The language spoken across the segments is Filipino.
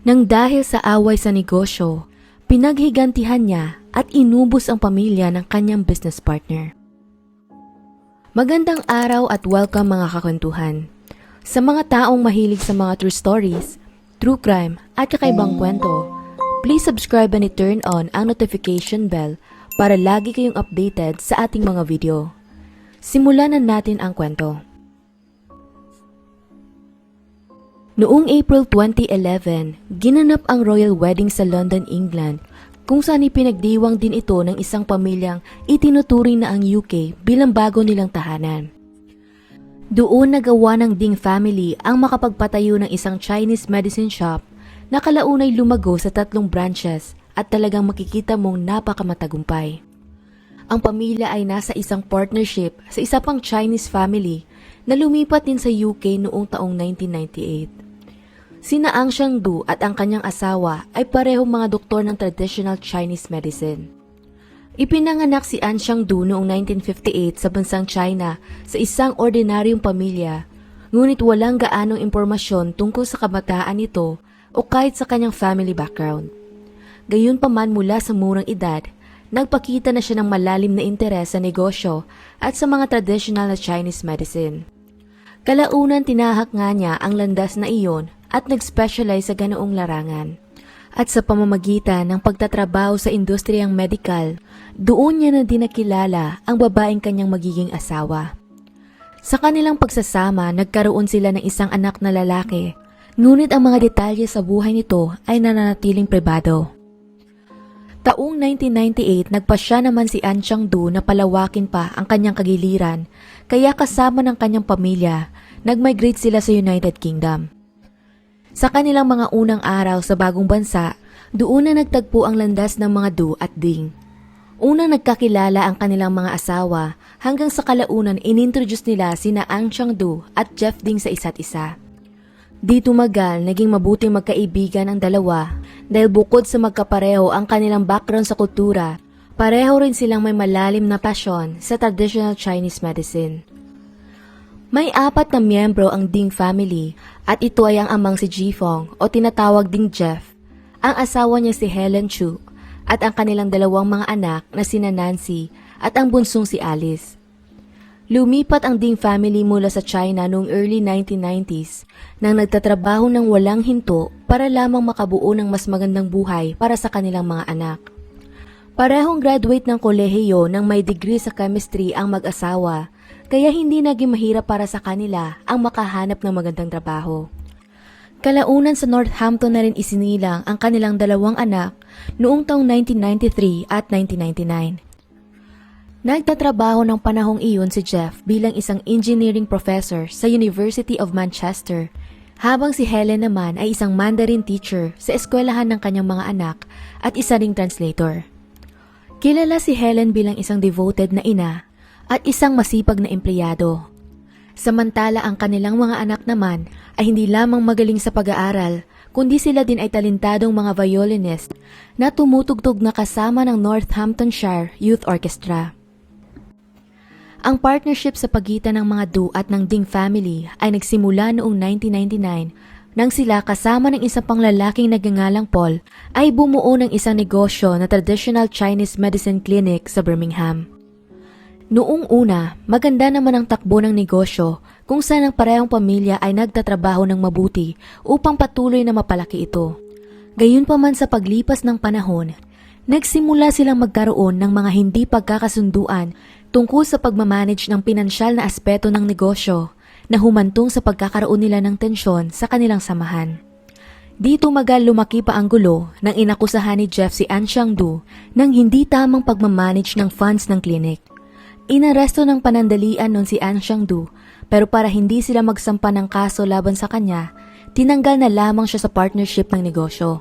Nang dahil sa away sa negosyo, pinaghigantihan niya at inubos ang pamilya ng kanyang business partner. Magandang araw at welcome mga kakwentuhan. Sa mga taong mahilig sa mga true stories, true crime at kakaibang kwento, please subscribe and turn on ang notification bell para lagi kayong updated sa ating mga video. Simulan na natin ang kwento. Noong April 2011, ginanap ang royal wedding sa London, England, kung saan ipinagdiwang din ito ng isang pamilyang itinuturing na ang UK bilang bago nilang tahanan. Doon nagawa ng Ding family ang makapagpatayo ng isang Chinese medicine shop na kalaunay lumago sa 3 branches at talagang makikita mong napakamatagumpay. Ang pamilya ay nasa isang partnership sa isa pang Chinese family na lumipat din sa UK noong taong 1998. Sina Ang Shangdu at ang kanyang asawa ay parehong mga doktor ng traditional Chinese medicine. Ipinanganak si An Shangdu noong 1958 sa bansang China sa isang ordinaryong pamilya, ngunit walang gaanong impormasyon tungkol sa kabataan nito o kahit sa kanyang family background. Gayunpaman mula sa murang edad, nagpakita na siya ng malalim na interes sa negosyo at sa mga traditional na Chinese medicine. Kalaunan tinahak nga niya ang landas na iyon at nag-specialize sa ganoong larangan. At sa pamamagitan ng pagtatrabaho sa industriyang medikal, doon niya na din nakilala ang babaeng kanyang magiging asawa. Sa kanilang pagsasama, nagkaroon sila ng isang anak na lalaki, ngunit ang mga detalye sa buhay nito ay nananatiling pribado. Taong 1998, nagpasya naman si An Shangdu na palawakin pa ang kanyang kagiliran, kaya kasama ng kanyang pamilya, nag-migrate sila sa United Kingdom. Sa kanilang mga unang araw sa bagong bansa, doon na nagtagpo ang landas ng mga Du at Ding. Unang nagkakilala ang kanilang mga asawa hanggang sa kalaunan inintroduce nila sina Ang Shangdu at Jeff Ding sa isa't isa. Di tumagal, naging mabuting magkaibigan ang dalawa dahil bukod sa magkapareho ang kanilang background sa kultura, pareho rin silang may malalim na pasyon sa traditional Chinese medicine. May 4 na miyembro ang Ding family at ito ay ang amang si Jifeng o tinatawag ding Jeff, ang asawa niya si Helen Chu at ang kanilang 2 mga anak na sina Nancy at ang bunsong si Alice. Lumipat ang Ding family mula sa China noong early 1990s nang nagtatrabaho ng walang hinto para lamang makabuo ng mas magandang buhay para sa kanilang mga anak. Parehong graduate ng kolehiyo nang may degree sa chemistry ang mag-asawa, kaya hindi naging mahirap para sa kanila ang makahanap ng magandang trabaho. Kalaunan sa Northampton na rin isinilang ang kanilang 2 anak noong taong 1993 at 1999. Nagtatrabaho ng panahong iyon si Jeff bilang isang engineering professor sa University of Manchester, habang si Helen naman ay isang Mandarin teacher sa eskwelahan ng kanyang mga anak at isa ring translator. Kilala si Helen bilang isang devoted na ina at isang masipag na empleyado. Samantala ang kanilang mga anak naman ay hindi lamang magaling sa pag-aaral, kundi sila din ay talentadong mga violinist na tumutugtog na kasama ng Northamptonshire Youth Orchestra. Ang partnership sa pagitan ng mga Du at ng Ding family ay nagsimula noong 1999 nang sila kasama ng isa pang lalaking nagngangalang Paul ay bumuo ng isang negosyo na traditional Chinese medicine clinic sa Birmingham. Noong una, maganda naman ang takbo ng negosyo kung saan ang parehong pamilya ay nagtatrabaho ng mabuti upang patuloy na mapalaki ito. Gayunpaman sa paglipas ng panahon, nagsimula silang magkaroon ng mga hindi pagkakasunduan tungkol sa pagmamanage ng pinansyal na aspeto ng negosyo na humantong sa pagkakaroon nila ng tensyon sa kanilang samahan. Di tumagal lumaki pa ang gulo nang inakusahan ni Jeff si An Shangdu ng hindi tamang pagmamanage ng funds ng clinic. Inaresto ng panandalian nun si An Shangdu pero para hindi sila magsampa ng kaso laban sa kanya, tinanggal na lamang siya sa partnership ng negosyo.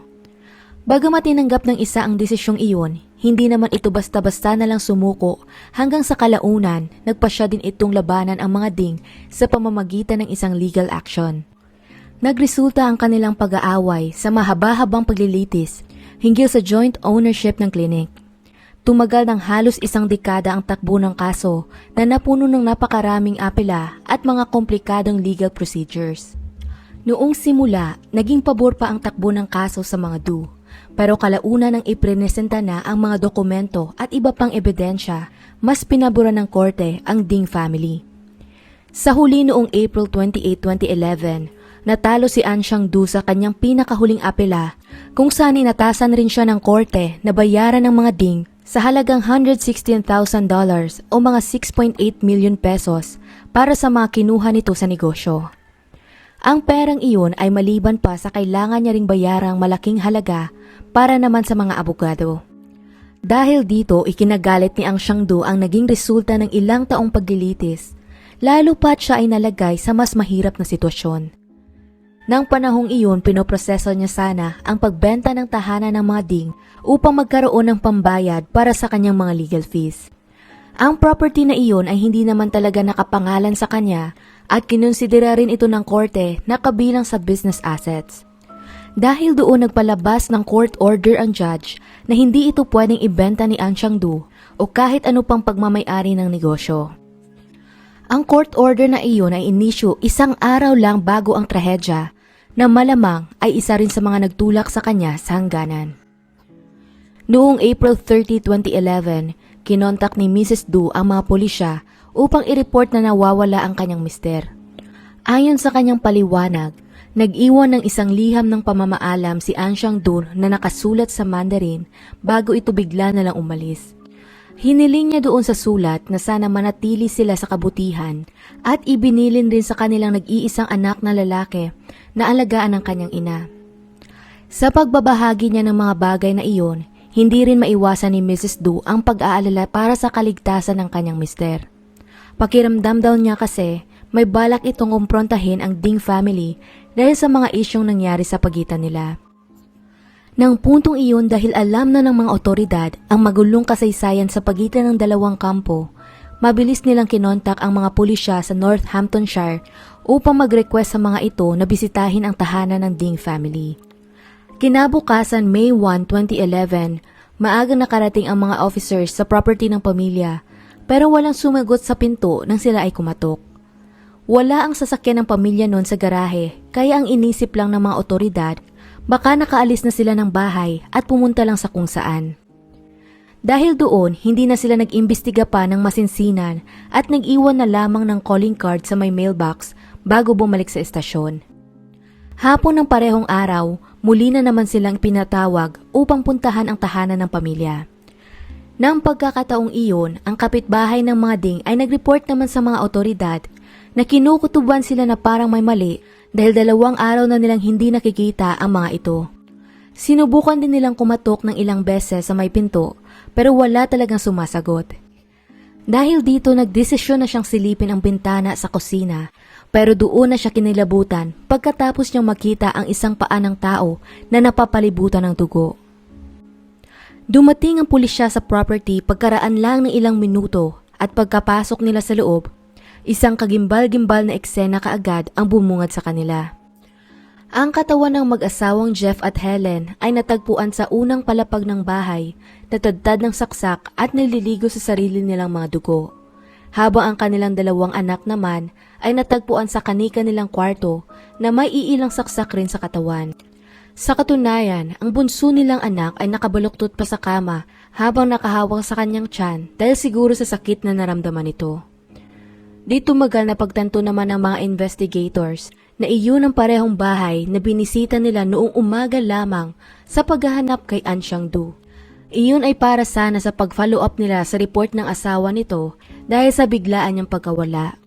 Bagamat tinanggap ng isa ang desisyong iyon, hindi naman ito basta-basta na lang sumuko hanggang sa kalaunan nagpasya din itong labanan ang mga Ding sa pamamagitan ng isang legal action. Nagresulta ang kanilang pag-aaway sa mahaba-habang paglilitis hinggil sa joint ownership ng clinic. Tumagal ng halos 1 dekada ang takbo ng kaso na napuno ng napakaraming apela at mga komplikadong legal procedures. Noong simula, naging pabor pa ang takbo ng kaso sa mga Du. Pero kalauna nang iprenesenta na ang mga dokumento at iba pang ebidensya, mas pinabura ng korte ang Ding family. Sa huli noong April 28, 2011, natalo si An Xiangdu sa kanyang pinakahuling apela kung saan inatasan rin siya ng korte na bayaran ng mga Ding sa halagang $116,000 o mga 6.8 million pesos para sa mga kinuha nito sa negosyo. Ang perang iyon ay maliban pa sa kailangan niya ring bayarang malaking halaga para naman sa mga abogado. Dahil dito, ikinagalit ni Ang Xiangdu ang naging resulta ng ilang taong paglilitis, lalo pat siya ay nalagay sa mas mahirap na sitwasyon. Nang panahong iyon, pinoproseso niya sana ang pagbenta ng tahanan ng mga Ding upang magkaroon ng pambayad para sa kanyang mga legal fees. Ang property na iyon ay hindi naman talaga nakapangalan sa kanya at kinonsidera rin ito ng korte na kabilang sa business assets. Dahil doon nagpalabas ng court order ang judge na hindi ito pwedeng ibenta ni An Xiangdu o kahit ano pang pagmamay-ari ng negosyo. Ang court order na iyon ay inisyu isang araw lang bago ang trahedya na malamang ay isa rin sa mga nagtulak sa kanya sa hangganan. Noong April 30, 2011, kinontak ni Mrs. Du ang mga pulisya upang i-report na nawawala ang kanyang mister. Ayon sa kanyang paliwanag, nag-iwan ng isang liham ng pamamaalam si An Xiangdu na nakasulat sa Mandarin bago ito bigla na lang umalis. Hiniling niya doon sa sulat na sana manatili sila sa kabutihan at ibinilin rin sa kanilang nag-iisang anak na lalaki na alagaan ng kanyang ina. Sa pagbabahagi niya ng mga bagay na iyon, hindi rin maiwasan ni Mrs. Du ang pag-aalala para sa kaligtasan ng kanyang mister. Pakiramdam daw niya kasi may balak itong kumprontahin ang Ding family dahil sa mga isyong nangyari sa pagitan nila. Nang puntong iyon dahil alam na ng mga otoridad ang magulong kasaysayan sa pagitan ng dalawang kampo, mabilis nilang kinontak ang mga pulisya sa Northamptonshire upang mag-request sa mga ito na bisitahin ang tahanan ng Ding family. Kinabukasan May 1, 2011, maagang nakarating ang mga officers sa property ng pamilya pero walang sumagot sa pinto nang sila ay kumatok. Wala ang sasakyan ng pamilya noon sa garahe kaya ang inisip lang ng mga otoridad baka nakaalis na sila ng bahay at pumunta lang sa kung saan. Dahil doon, hindi na sila nag-imbestiga pa ng masinsinan at nag-iwan na lamang ng calling card sa may mailbox bago bumalik sa estasyon. Hapon ng parehong araw, muli na naman silang pinatawag upang puntahan ang tahanan ng pamilya. Nang pagkakataong iyon, ang kapitbahay ng mga Ding ay nag-report naman sa mga otoridad na kinukutuban sila na parang may mali dahil 2 araw na nilang hindi nakikita ang mga ito. Sinubukan din nilang kumatok ng ilang beses sa may pinto pero wala talagang sumasagot. Dahil dito nagdesisyon na siyang silipin ang bintana sa kusina pero doon na siya kinilabutan pagkatapos niyang makita ang isang paa ng tao na napapalibutan ng dugo. Dumating ang pulisya sa property pagkaraan lang ng ilang minuto at pagkapasok nila sa loob, isang kagimbal-gimbal na eksena kaagad ang bumungad sa kanila. Ang katawan ng mag-asawang Jeff at Helen ay natagpuan sa unang palapag ng bahay, natadtad ng saksak at nililigo sa sarili nilang mga dugo. Habang ang kanilang 2 anak naman ay natagpuan sa kani-kanilang kwarto na may iilang saksak rin sa katawan. Sa katunayan, ang bunso nilang anak ay nakabaluktot pa sa kama habang nakahawak sa kanyang tiyan dahil siguro sa sakit na naramdaman nito. Di tumagal na pagtanto naman ng mga investigators na iyon ang parehong bahay na binisita nila noong umaga lamang sa paghahanap kay An Xiangdu. Iyon ay para sana sa pag-follow up nila sa report ng asawa nito dahil sa biglaan niyang pagkawala.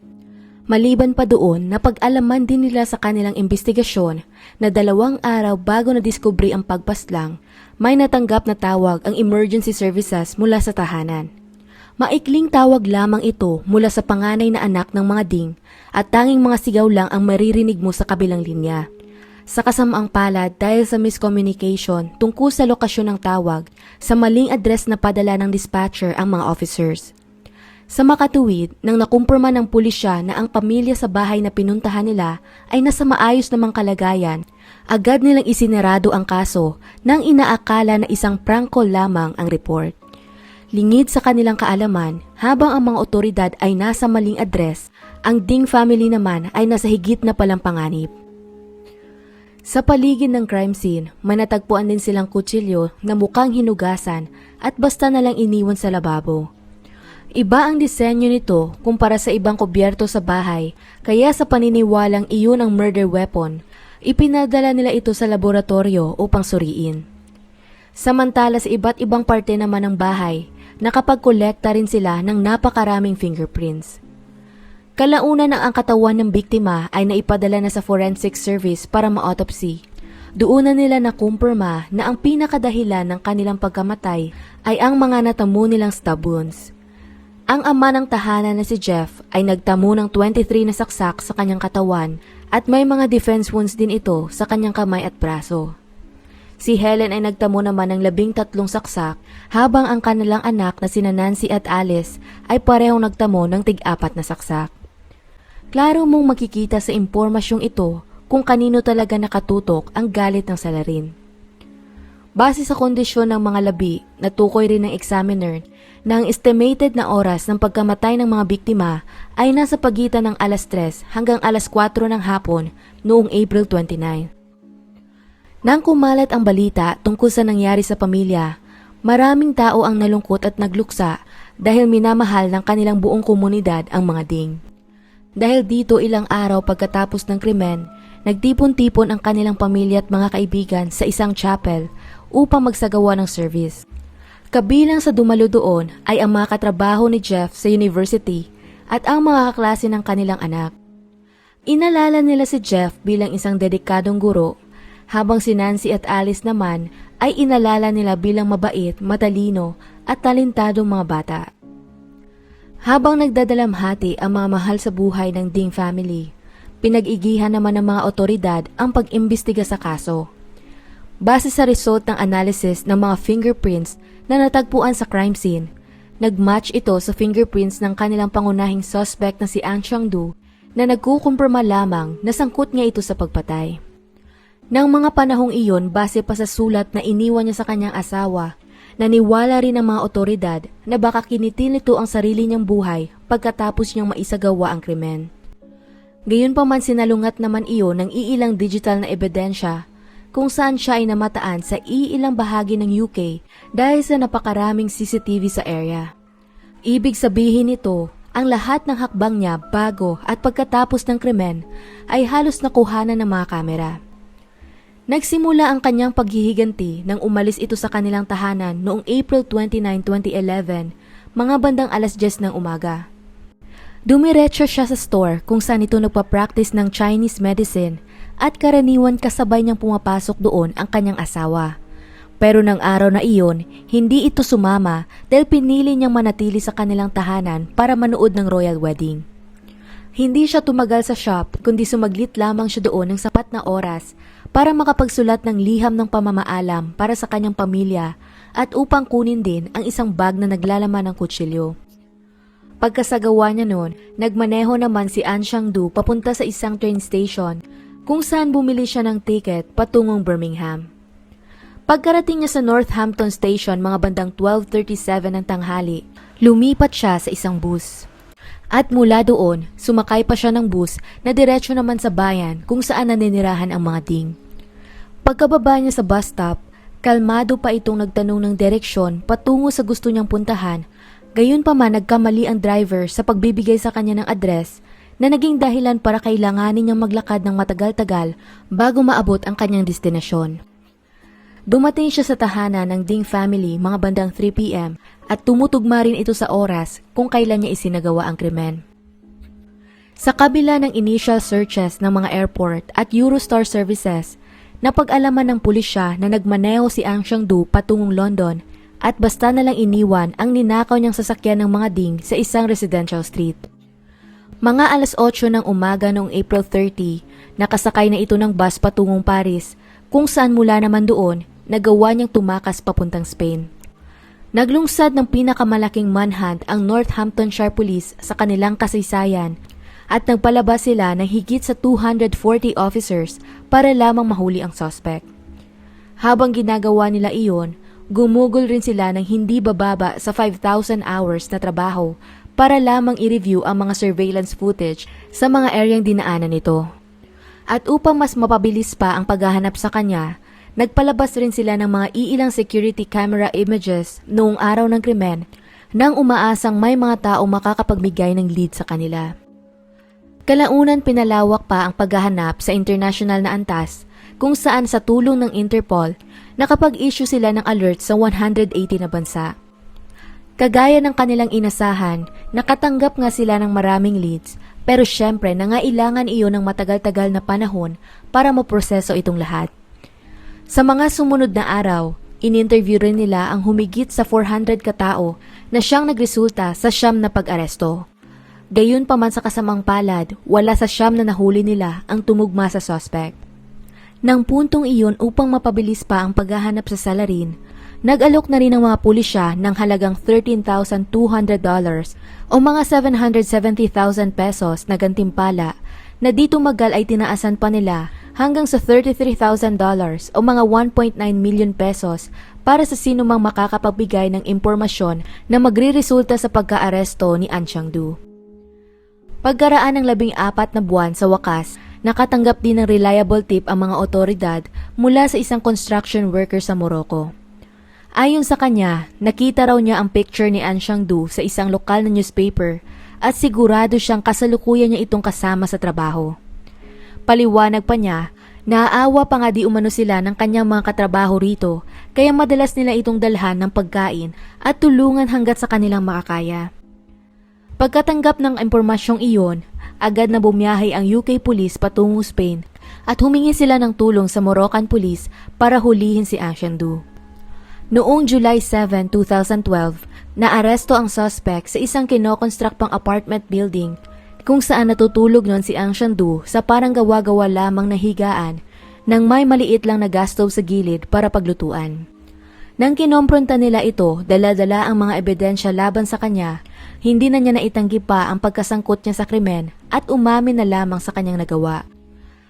Maliban pa doon, napag-alaman din nila sa kanilang investigasyon na 2 araw bago na-discovery ang pagpaslang, may natanggap na tawag ang emergency services mula sa tahanan. Maikling tawag lamang ito mula sa panganay na anak ng mga Ding at tanging mga sigaw lang ang maririnig mo sa kabilang linya. Sa kasamaang palad dahil sa miscommunication tungkol sa lokasyon ng tawag, sa maling address na padala ng dispatcher ang mga officers. Sa makatuwid, nang nakumpirma ng pulisya na ang pamilya sa bahay na pinuntahan nila ay nasa maayos namang kalagayan, agad nilang isinerado ang kaso nang inaakala na isang prank call lamang ang report. Lingid sa kanilang kaalaman, habang ang mga otoridad ay nasa maling address, ang Ding family naman ay nasa higit na palang panganib. Sa paligid ng crime scene, may natagpuan din silang kutsilyo na mukhang hinugasan at basta na lang iniwan sa lababo. Iba ang disenyo nito kumpara sa ibang kubyerto sa bahay, kaya sa paniniwalang iyon ang murder weapon, ipinadala nila ito sa laboratorio upang suriin. Samantala sa iba't ibang parte naman ng bahay, nakapagkolekta rin sila ng napakaraming fingerprints. Kalaunan ng ang katawan ng biktima ay naipadala na sa forensic service para ma-autopsy. Doon na nila nakumpirma na ang pinakadahilan ng kanilang pagkamatay ay ang mga natamo nilang stab wounds. Ang ama ng tahanan na si Jeff ay nagtamo ng 23 na saksak sa kanyang katawan at may mga defense wounds din ito sa kanyang kamay at braso. Si Helen ay nagtamo naman ng 13 saksak habang ang kanilang anak na sina Nancy at Alice ay parehong nagtamo ng tig-4 na saksak. Klaro mong makikita sa impormasyong ito kung kanino talaga nakatutok ang galit ng salarin. Base sa kondisyon ng mga labi, natukoy rin ng examiner na ang estimated na oras ng pagkamatay ng mga biktima ay nasa pagitan ng alas 3 hanggang alas 4 ng hapon noong April 29. Nang kumalat ang balita tungkol sa nangyari sa pamilya, maraming tao ang nalungkot at nagluksa dahil minamahal ng kanilang buong komunidad ang mga ding. Dahil dito ilang araw pagkatapos ng krimen, nagtipon-tipon ang kanilang pamilya at mga kaibigan sa isang chapel upang magsagawa ng service. Kabilang sa dumalo doon ay ang mga katrabaho ni Jeff sa university at ang mga kaklase ng kanilang anak. Inalala nila si Jeff bilang isang dedikadong guro, habang si Nancy at Alice naman ay inalala nila bilang mabait, matalino at talentadong mga bata. Habang nagdadalamhati ang mga mahal sa buhay ng Ding family, pinag-igihan naman ng mga otoridad ang pag-imbestiga sa kaso. Base sa result ng analysis ng mga fingerprints na natagpuan sa crime scene, nag-match ito sa fingerprints ng kanilang pangunahing suspect na si Ang Chang-do na nagkukumpirma lamang na sangkot niya ito sa pagpatay. Nang mga panahong iyon, base pa sa sulat na iniwan niya sa kanyang asawa, naniwala rin ang mga otoridad na baka kinitil nito ang sarili niyang buhay pagkatapos niyang maisagawa ang krimen. Gayunpaman sinalungat naman iyon ng iilang digital na ebidensya kung saan siya ay namataan sa iilang bahagi ng UK dahil sa napakaraming CCTV sa area. Ibig sabihin nito, ang lahat ng hakbang niya bago at pagkatapos ng krimen ay halos nakuhanan ng mga kamera. Nagsimula ang kanyang paghihiganti nang umalis ito sa kanilang tahanan noong April 29, 2011, mga bandang alas 10 ng umaga. Dumiretso siya sa store kung saan ito nagpa-practice ng Chinese medicine at karaniwan kasabay niyang pumapasok doon ang kanyang asawa. Pero ng araw na iyon, hindi ito sumama dahil pinili niyang manatili sa kanilang tahanan para manood ng royal wedding. Hindi siya tumagal sa shop kundi sumaglit lamang siya doon ng sapat na oras para makapagsulat ng liham ng pamamaalam para sa kanyang pamilya at upang kunin din ang isang bag na naglalaman ng kutsilyo. Pagkasagawa niya noon, nagmaneho naman si An Chang-do papunta sa isang train station kung saan bumili siya ng ticket patungong Birmingham. Pagkarating niya sa Northampton Station mga bandang 12:37 ng tanghali, lumipat siya sa isang bus. At mula doon, sumakay pa siya ng bus na diretsyo naman sa bayan kung saan naninirahan ang mga ding. Pagkababa niya sa bus stop, kalmado pa itong nagtanong ng direksyon patungo sa gusto niyang puntahan, gayunpaman nagkamali ang driver sa pagbibigay sa kanya ng address na naging dahilan para kailanganin niyang maglakad ng matagal-tagal bago maabot ang kanyang destinasyon. Dumating siya sa tahanan ng Ding family mga bandang 3 p.m. at tumutugma rin ito sa oras kung kailan niya isinagawa ang krimen. Sa kabila ng initial searches ng mga airport at Eurostar services, napag-alaman ng pulisya na nagmaneho si Ang Chang-do patungong London at basta na lang iniwan ang ninakaw niyang sasakyan ng mga Ding sa isang residential street. Mga alas 8 ng umaga noong April 30, nakasakay na ito ng bus patungong Paris kung saan mula naman doon, nagawa niyang tumakas papuntang Spain. Naglungsad ng pinakamalaking manhunt ang Northamptonshire Police sa kanilang kasaysayan at nagpalabas sila ng higit sa 240 officers para lamang mahuli ang suspect. Habang ginagawa nila iyon, gumugol rin sila ng hindi bababa sa 5,000 hours na trabaho para lamang i-review ang mga surveillance footage sa mga areang dinaanan nito. At upang mas mapabilis pa ang paghahanap sa kanya, nagpalabas rin sila ng mga iilang security camera images noong araw ng krimen nang umaasang may mga tao makakapagbigay ng lead sa kanila. Kalaunan pinalawak pa ang paghahanap sa international na antas kung saan sa tulong ng Interpol nakapag-issue sila ng alert sa 180 na bansa. Kagaya ng kanilang inasahan, nakatanggap nga sila ng maraming leads pero syempre nangailangan iyon ng matagal-tagal na panahon para maproseso itong lahat. Sa mga sumunod na araw, in-interview rin nila ang humigit sa 400 katao na siyang nagresulta sa 9 na pag-aresto. Gayon pa man sa kasamang palad, wala sa 9 na nahuli nila ang tumugma sa suspect. Nang puntong iyon upang mapabilis pa ang paghahanap sa salarin, nag-alok na rin ang mga pulisya ng halagang $13,200 o mga 770,000 pesos na gantimpala na di tumagal ay tinaasan pa nila hanggang sa $33,000 o mga 1.9 million pesos para sa sinumang makakapagbigay ng impormasyon na magriresulta sa pagkaaresto ni An Xiangdu. Pagkaraan ng 14 na buwan sa wakas, nakatanggap din ng reliable tip ang mga otoridad mula sa isang construction worker sa Morocco. Ayon sa kanya, nakita raw niya ang picture ni An Xiangdu sa isang lokal na newspaper at sigurado siyang kasalukuyan niya itong kasama sa trabaho. Paliwanag pa niya, naaawa pa nga di umano sila ng kanyang mga katrabaho rito kaya madalas nila itong dalhan ng pagkain at tulungan hanggat sa kanilang makakaya. Pagkatanggap ng impormasyong iyon, agad na bumiyahe ang UK Police patungo Spain at humingi sila ng tulong sa Moroccan Police para hulihin si An Xiangdu. Noong July 7, 2012, naaresto ang suspect sa isang kinokonstruct pang apartment building kung saan natutulog noon si An Xiangdu sa parang gawa-gawa lamang na higaan nang may maliit lang na gas stove sa gilid para paglutuan. Nang kinompronta nila ito, dala-dala ang mga ebidensya laban sa kanya, hindi na niya naitanggi pa ang pagkasangkot niya sa krimen at umamin na lamang sa kanyang nagawa.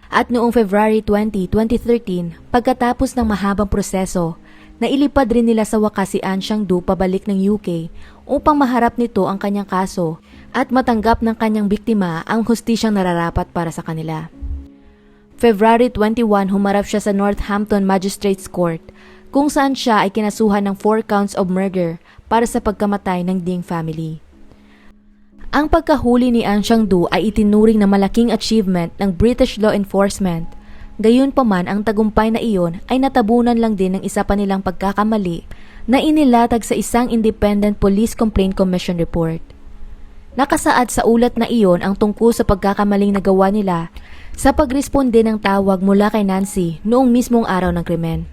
At noong February 20, 2013, pagkatapos ng mahabang proseso, nailipad rin nila sa wakas si An Xiangdu pabalik ng UK upang maharap nito ang kanyang kaso at matanggap ng kanyang biktima ang hustisyang nararapat para sa kanila. February 21, humarap siya sa Northampton Magistrates Court kung saan siya ay kinasuhan ng 4 counts of murder para sa pagkamatay ng Ding family. Ang pagkahuli ni An Xiangdu ay itinuring na malaking achievement ng British law enforcement. Gayunpaman ang tagumpay na iyon ay natabunan lang din ng isa pa nilang pagkakamali na inilatag sa isang Independent Police Complaint Commission report. Nakasaad sa ulat na iyon ang tungkol sa pagkakamaling nagawa nila sa pagresponde ng tawag mula kay Nancy noong mismong araw ng krimen.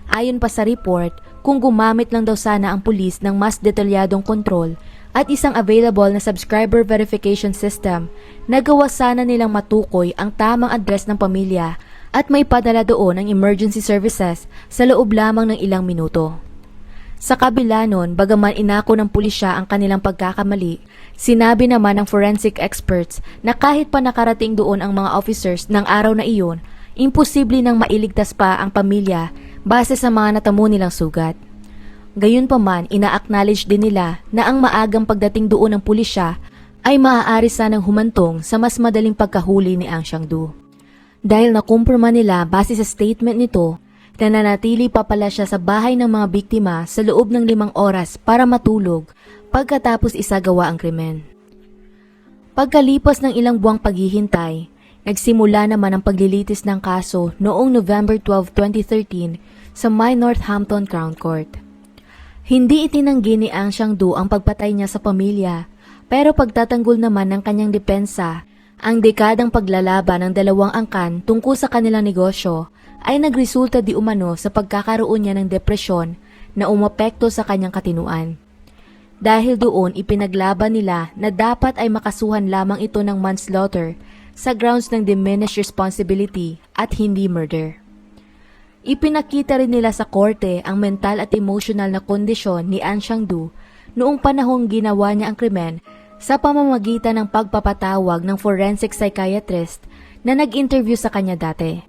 Ayon pa sa report, kung gumamit lang daw sana ang pulis ng mas detalyadong kontrol at isang available na subscriber verification system, nagawa sana nilang matukoy ang tamang address ng pamilya at may padala doon ang emergency services sa loob lamang ng ilang minuto. Sa kabila nun, bagaman inako ng pulisya ang kanilang pagkakamali, sinabi naman ng forensic experts na kahit pa nakarating doon ang mga officers ng araw na iyon, imposible nang mailigtas pa ang pamilya base sa mga natamo nilang sugat. Gayunpaman, ina-acknowledge din nila na ang maagang pagdating doon ng pulisya ay maaari sanang humantong sa mas madaling pagkahuli ni An Xiangdu. Dahil nakumpirma nila base sa statement nito na nanatili pa pala siya sa bahay ng mga biktima sa loob ng 5 oras para matulog pagkatapos isagawa ang krimen. Pagkalipas ng ilang buwang paghihintay, nagsimula naman ang paglilitis ng kaso noong November 12, 2013 sa may Northampton Crown Court. Hindi itinanggi ni An Xiangdu ang pagpatay niya sa pamilya, pero pagtatanggol naman ng kanyang depensa, ang dekadang paglalaban ng 2 angkan tungkol sa kanilang negosyo ay nagresulta di umano sa pagkakaroon niya ng depresyon na umapekto sa kanyang katinuan. Dahil doon ipinaglaban nila na dapat ay makasuhan lamang ito ng manslaughter sa grounds ng diminished responsibility at hindi murder. Ipinakita rin nila sa korte ang mental at emotional na kondisyon ni An Xiangdu noong panahong ginawa niya ang krimen sa pamamagitan ng pagpapatawag ng forensic psychiatrist na nag-interview sa kanya dati.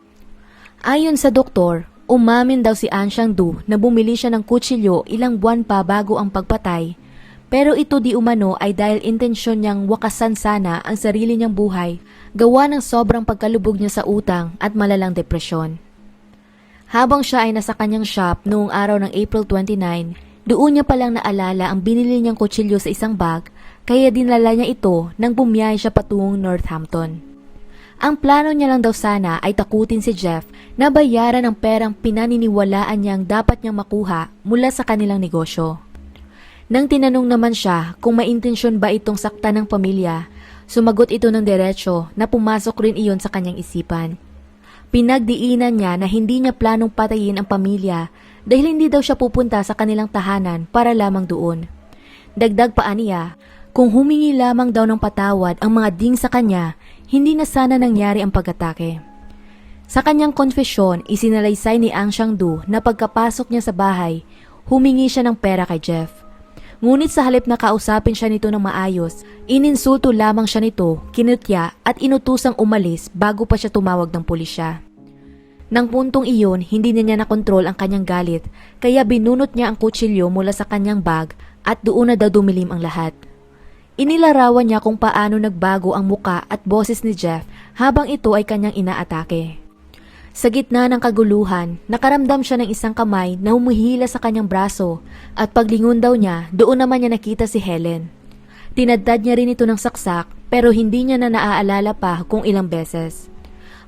Ayon sa doktor, umamin daw si An Xiangdu na bumili siya ng kutsilyo ilang buwan pa bago ang pagpatay, pero ito di umano ay dahil intensyon niyang wakasan sana ang sarili niyang buhay gawa ng sobrang pagkalubog niya sa utang at malalang depresyon. Habang siya ay nasa kanyang shop noong araw ng April 29, doon niya palang naalala ang binili niyang kutsilyo sa isang bag, kaya dinala niya ito nang bumiyahe siya patungong Northampton. Ang plano niya lang daw sana ay takutin si Jeff na bayaran ang perang pinaniniwalaan niyang dapat niyang makuha mula sa kanilang negosyo. Nang tinanong naman siya kung may intensyon ba itong saktan ng pamilya, sumagot ito ng diretsyo na pumasok rin iyon sa kanyang isipan. Pinagdiinan niya na hindi niya planong patayin ang pamilya dahil hindi daw siya pupunta sa kanilang tahanan para lamang doon. Dagdag pa niya, kung humingi lamang daw ng patawad ang mga ding sa kanya, hindi na sana nangyari ang pag-atake. Sa kanyang konfesyon, isinalaysay ni Ang Shangdu na pagkapasok niya sa bahay, humingi siya ng pera kay Jeff. Ngunit sa halip na kausapin siya nito ng maayos, ininsulto lamang siya nito, kinutya at inutusang umalis bago pa siya tumawag ng pulisya. Nang puntong iyon, hindi niya nakontrol ang kanyang galit, kaya binunot niya ang kutsilyo mula sa kanyang bag at doon na daw dumilim ang lahat. Inilarawan niya kung paano nagbago ang muka at boses ni Jeff habang ito ay kanyang inaatake. Sa gitna ng kaguluhan, nakaramdam siya ng isang kamay na humihila sa kanyang braso at paglingon daw niya, doon naman niya nakita si Helen. Tinadtad niya rin ito ng saksak pero hindi niya na naaalala pa kung ilang beses.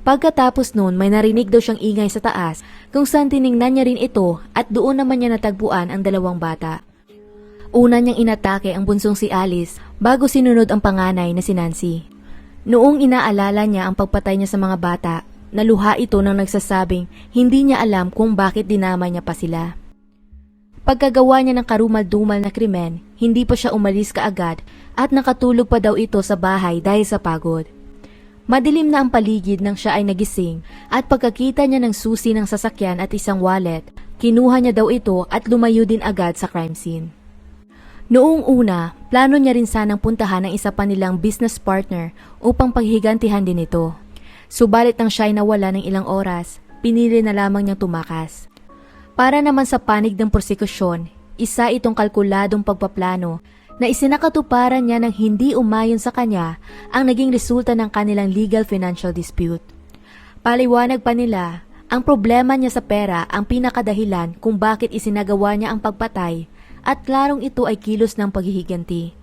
Pagkatapos noon may narinig daw siyang ingay sa taas kung saan tiningnan niya rin ito at doon naman niya natagpuan ang dalawang bata. Una niyang inatake ang bunsong si Alice bago sinunod ang panganay na si Nancy. Noong inaalala niya ang pagpatay niya sa mga bata, naluha ito nang nagsasabing hindi niya alam kung bakit dinamay niya pa sila. Pagkagawa niya ng karumal-dumal na krimen, hindi pa siya umalis kaagad at nakatulog pa daw ito sa bahay dahil sa pagod. Madilim na ang paligid nang siya ay nagising at pagkakita niya ng susi ng sasakyan at isang wallet, kinuha niya daw ito at lumayo din agad sa crime scene. Noong una, plano niya rin sanang puntahan ang isa pa nilang business partner upang paghigantihan din ito. Subalit nang siya ay nawala ng ilang oras, pinili na lamang niyang tumakas. Para naman sa panig ng prosekusyon, isa itong kalkuladong pagpaplano na isinakatuparan niya nang hindi umayon sa kanya ang naging resulta ng kanilang legal financial dispute. Paliwanag pa nila, ang problema niya sa pera ang pinakadahilan kung bakit isinagawa niya ang pagpatay at klarong ito ay kilos ng paghihiganti.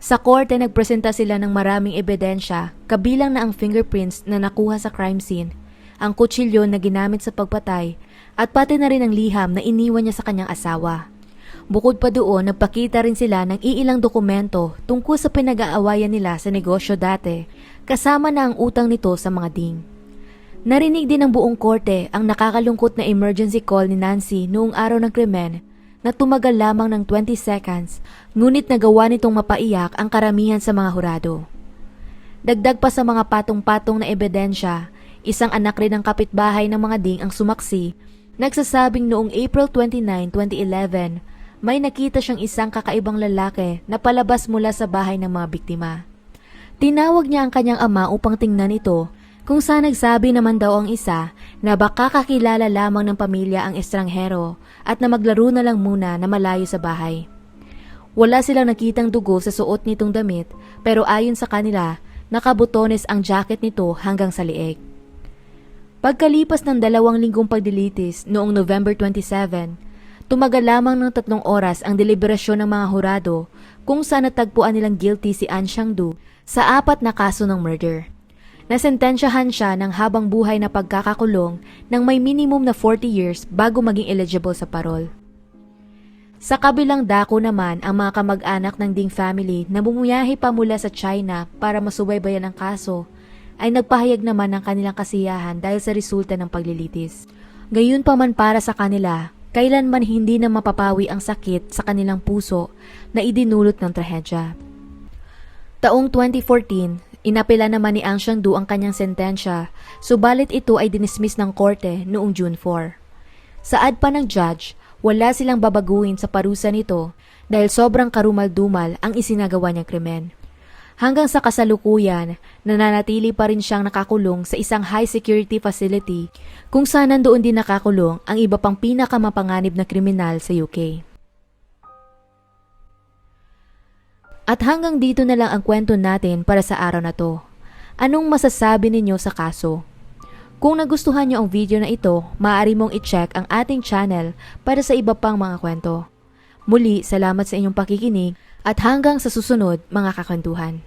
Sa korte nagpresenta sila ng maraming ebidensya kabilang na ang fingerprints na nakuha sa crime scene, ang kutsilyo na ginamit sa pagpatay at pati na rin ang liham na iniwan niya sa kanyang asawa. Bukod pa doon, nagpakita rin sila ng iilang dokumento tungkol sa pinag-aawayan nila sa negosyo dati, kasama na ang utang nito sa mga ding. Narinig din ng buong korte ang nakakalungkot na emergency call ni Nancy noong araw ng krimen na tumagal lamang ng 20 seconds, ngunit nagawa nitong mapaiyak ang karamihan sa mga hurado. Dagdag pa sa mga patong-patong na ebidensya, isang anak rin ng kapitbahay ng mga ding ang sumaksi, nagsasabing noong April 29, 2011, may nakita siyang isang kakaibang lalaki na palabas mula sa bahay ng mga biktima. Tinawag niya ang kanyang ama upang tingnan ito, kung saan nagsabi naman daw ang isa na baka kakilala lamang ng pamilya ang estranghero at na maglaro na lang muna na malayo sa bahay. Wala silang nakitang dugo sa suot nitong damit pero ayon sa kanila, nakabutones ang jacket nito hanggang sa lieg. Pagkalipas ng 2 linggong pagdilitis noong November 27, tumagal lamang ng 3 oras ang deliberasyon ng mga hurado kung saan natagpuan nilang guilty si An Shangdu sa 4 na kaso ng murder. Nasentensyahan siya ng habang buhay na pagkakakulong ng may minimum na 40 years bago maging eligible sa parol. Sa kabilang dako naman ang mga kamag-anak ng Ding family na bumuyahe pa mula sa China para masubaybayan ang kaso ay nagpahayag naman ng kanilang kasiyahan dahil sa resulta ng paglilitis. Gayunpaman para sa kanila, kailanman hindi na mapapawi ang sakit sa kanilang puso na idinulot ng trahedya. Taong 2014, inapela naman ni Ang Shangdu ang kanyang sentensya, subalit ito ay dinismiss ng korte noong June 4. Saad pa ng judge, wala silang babaguhin sa parusa nito dahil sobrang karumal-dumal ang isinagawa niyang krimen. Hanggang sa kasalukuyan, nananatili pa rin siyang nakakulong sa isang high-security facility kung saan nandoon din nakakulong ang iba pang pinakamapanganib na kriminal sa UK. At hanggang dito na lang ang kwento natin para sa araw na to. Anong masasabi ninyo sa kaso? Kung nagustuhan nyo ang video na ito, maaari mong i-check ang ating channel para sa iba pang mga kwento. Muli, salamat sa inyong pakikinig at hanggang sa susunod mga kakwentuhan.